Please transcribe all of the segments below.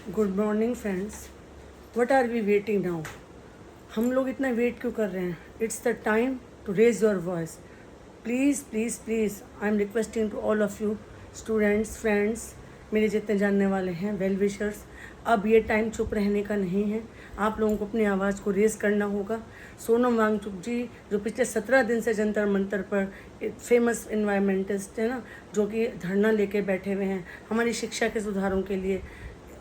Good morning friends. What are we waiting now? हम लोग इतना वेट क्यों कर रहे हैं? It's the time to raise your voice. Please please please, I am requesting to all of you, students, friends, मेरे जितने जानने वाले हैं, वेल विशर्स, अब ये टाइम चुप रहने का नहीं है। आप लोगों को अपनी आवाज़ को रेज़ करना होगा। सोनम वांगचुक जी, जो पिछले 17 दिन से जंतर मंतर पर फेमस इन्वायरमेंटिस्ट है ना, जो कि धरना लेके बैठे हुए हैं हमारी शिक्षा के सुधारों के लिए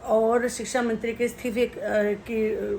और शिक्षा मंत्री के इस्तीफे की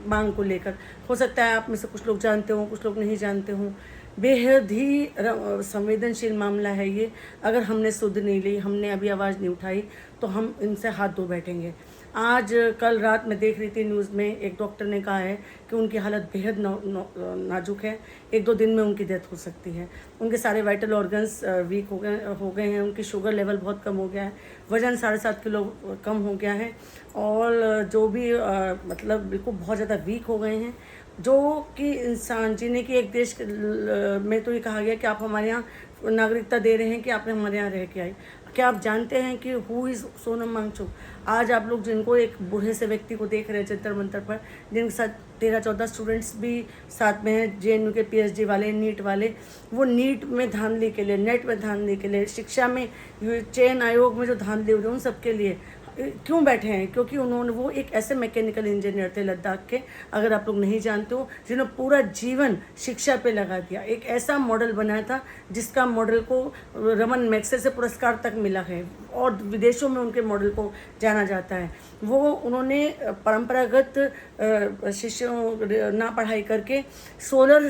मांग को लेकर। हो सकता है आप में से कुछ लोग जानते हों, कुछ लोग नहीं जानते हों। बेहद ही संवेदनशील मामला है ये। अगर हमने सुध नहीं ली, हमने अभी आवाज़ नहीं उठाई, तो हम इनसे हाथ धो बैठेंगे। आज कल रात मैं देख रही थी न्यूज़ में, एक डॉक्टर ने कहा है कि उनकी हालत बेहद नाजुक है, 1-2 दिन में उनकी डेथ हो सकती है। उनके सारे वाइटल ऑर्गन्स वीक हो गए हैं, उनकी शुगर लेवल बहुत कम हो गया है, वज़न 7.5 किलो कम हो गया है, और जो भी मतलब बिल्कुल बहुत ज़्यादा वीक हो गए हैं। जो कि इंसान जीने की एक देश में तो ये कहा गया कि आप हमारे यहाँ नागरिकता दे रहे हैं कि आपने हमारे यहाँ रह के आई। क्या आप जानते हैं कि हु इज़ सोनम वांगचुक? आज आप लोग जिनको एक बूढ़े से व्यक्ति को देख रहे हैं जंतर मंतर पर, जिनके साथ 13-14 स्टूडेंट्स भी साथ में हैं, JNU के PhD वाले, नीट वाले, वो नीट में धांधली के लिए, नेट में धांधली के लिए, शिक्षा में चयन आयोग में जो धांधली हो रही है, उन सब के लिए क्यों बैठे हैं? क्योंकि वो एक ऐसे मैकेनिकल इंजीनियर थे लद्दाख के, अगर आप लोग नहीं जानते हो, जिन्होंने पूरा जीवन शिक्षा पे लगा दिया। एक ऐसा मॉडल बनाया था जिसका मॉडल को रमन मैग्सेसे पुरस्कार तक मिला है और विदेशों में उनके मॉडल को जाना जाता है। वो उन्होंने परंपरागत शिष्यों ना पढ़ाई करके सोलर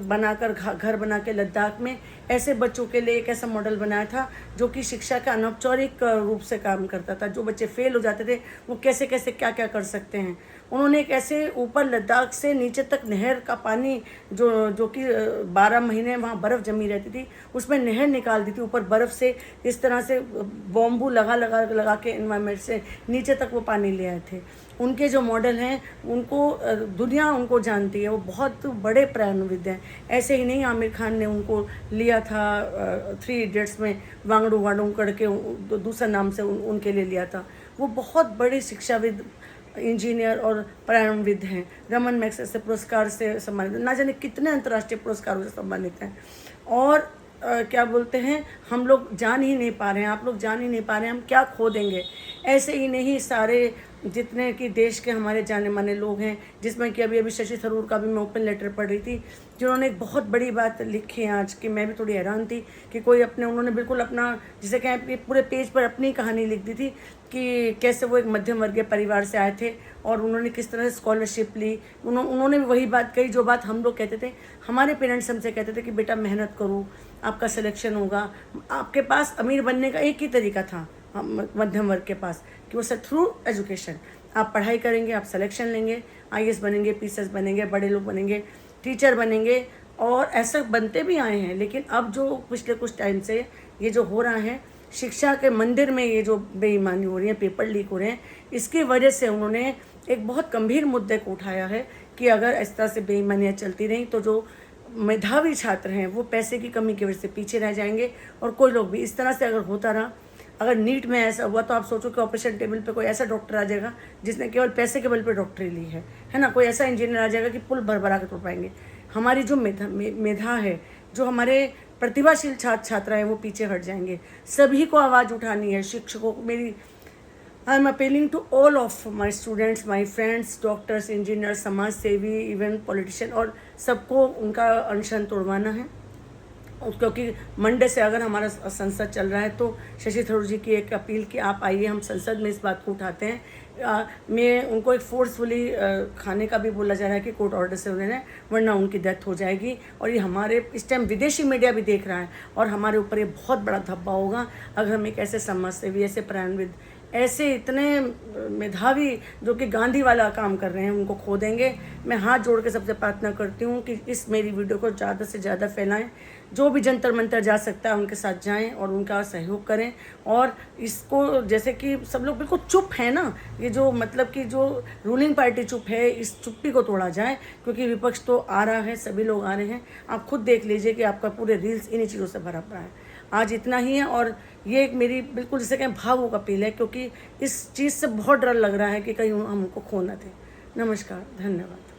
बनाकर घर बना के लद्दाख में ऐसे बच्चों के लिए एक ऐसा मॉडल बनाया था जो कि शिक्षा का अनौपचारिक रूप से काम करता था। जो बच्चे फेल हो जाते थे वो कैसे कैसे क्या क्या कर सकते हैं। उन्होंने एक ऐसे ऊपर लद्दाख से नीचे तक नहर का पानी जो कि 12 महीने वहाँ बर्फ़ जमी रहती थी, उसमें नहर निकाल दी थी ऊपर बर्फ़ से। इस तरह से बॉम्बू लगा के एनवायरनमेंट से नीचे तक वो पानी ले आए थे। उनके जो मॉडल हैं उनको दुनिया उनको जानती है, वो बहुत बड़े प्राणविद हैं। ऐसे ही नहीं, आमिर खान ने उनको लिया था 3 इडियट्स में, वांगड़ू वांगड़ू करके दूसरा नाम से उनके लिए लिया था। वो बहुत बड़े शिक्षाविद, इंजीनियर और प्राणविद हैं। रमन मैग्सेसे पुरस्कार से सम्मानित, ना जाने कितने अंतर्राष्ट्रीय पुरस्कारों से सम्मानित हैं। और क्या बोलते हैं, हम लोग जान ही नहीं पा रहे हैं, आप लोग जान ही नहीं पा रहे हैं हम क्या खो देंगे। ऐसे ही नहीं, सारे जितने कि देश के हमारे जाने माने लोग हैं, जिसमें कि अभी शशि थरूर का भी मैं ओपन लेटर पढ़ रही थी, जिन्होंने एक बहुत बड़ी बात लिखी है आज की। मैं भी थोड़ी हैरान थी कि उन्होंने बिल्कुल अपना, जिसे कहें, पूरे पेज पर अपनी कहानी लिख दी थी कि कैसे वो एक मध्यम वर्गीय परिवार से आए थे और उन्होंने किस तरह से स्कॉलरशिप ली। उन्होंने भी वही बात कही जो बात हम लोग कहते थे। हमारे पेरेंट्स हमसे कहते थे कि बेटा मेहनत करो, आपका सिलेक्शन होगा। आपके पास अमीर बनने का एक ही तरीका था मध्यम वर्ग के पास, कि वो सब थ्रू एजुकेशन। आप पढ़ाई करेंगे, आप सिलेक्शन लेंगे, IAS बनेंगे, PCS बनेंगे, बड़े लोग बनेंगे, टीचर बनेंगे, और ऐसा बनते भी आए हैं। लेकिन अब जो पिछले कुछ टाइम से ये जो हो रहा है, शिक्षा के मंदिर में ये जो बेईमानी हो रही है, पेपर लीक हो रहे हैं, इसकी वजह से उन्होंने एक बहुत गंभीर मुद्दे को उठाया है कि अगर इस तरह से बेईमानियाँ चलती रहीं तो जो मेधावी छात्र हैं वो पैसे की कमी की वजह से पीछे रह जाएंगे। और कोई लोग भी इस तरह से अगर होता रहा, अगर नीट में ऐसा हुआ, तो आप सोचो कि ऑपरेशन टेबल पे कोई ऐसा डॉक्टर आ जाएगा जिसने केवल पैसे के बल पे डॉक्टरी ली है ना। कोई ऐसा इंजीनियर आ जाएगा कि पुल भर के तोड़ पाएंगे। हमारी जो मेधा है, जो हमारे प्रतिभाशील छात्र छात्रा हैं, वो पीछे हट जाएंगे। सभी को आवाज़ उठानी है। शिक्षकों को मेरी, I am appealing to all of my students, my friends, doctors, engineer, समाज सेवी, इवन पॉलिटिशियन, और सबको उनका अनशन तोड़वाना है। क्योंकि मंडे से अगर हमारा संसद चल रहा है, तो शशि थरूर जी की एक अपील कि आप आइए, हम संसद में इस बात को उठाते हैं। मैं उनको एक फोर्सफुली खाने का भी बोला जा रहा है कि कोर्ट ऑर्डर से उन्हें, वरना उनकी डेथ हो जाएगी। और ये हमारे इस टाइम विदेशी मीडिया भी देख रहा है, और हमारे ऊपर ये बहुत बड़ा धब्बा होगा अगर हम एक ऐसे समाज सेवी, ऐसे प्राणविद, ऐसे इतने मेधावी जो कि गांधी वाला काम कर रहे हैं, उनको खो देंगे। मैं हाथ जोड़ के सबसे प्रार्थना करती हूँ कि इस मेरी वीडियो को ज़्यादा से ज़्यादा फैलाएं। जो भी जंतर मंतर जा सकता है उनके साथ जाएं और उनका सहयोग करें। और इसको, जैसे कि सब लोग बिल्कुल चुप हैं ना, ये जो मतलब कि जो रूलिंग पार्टी चुप है, इस चुप्पी को तोड़ा जाए, क्योंकि विपक्ष तो आ रहा है, सभी लोग आ रहे हैं। आप खुद देख लीजिए कि आपका पूरे रील्स इन्हीं चीज़ों से भरा पड़ा है। आज इतना ही है। और ये एक मेरी बिल्कुल जैसे कहें भावुक अपील है, क्योंकि इस चीज़ से बहुत डर लग रहा है कि कहीं हम उनको खो ना दें। नमस्कार, धन्यवाद।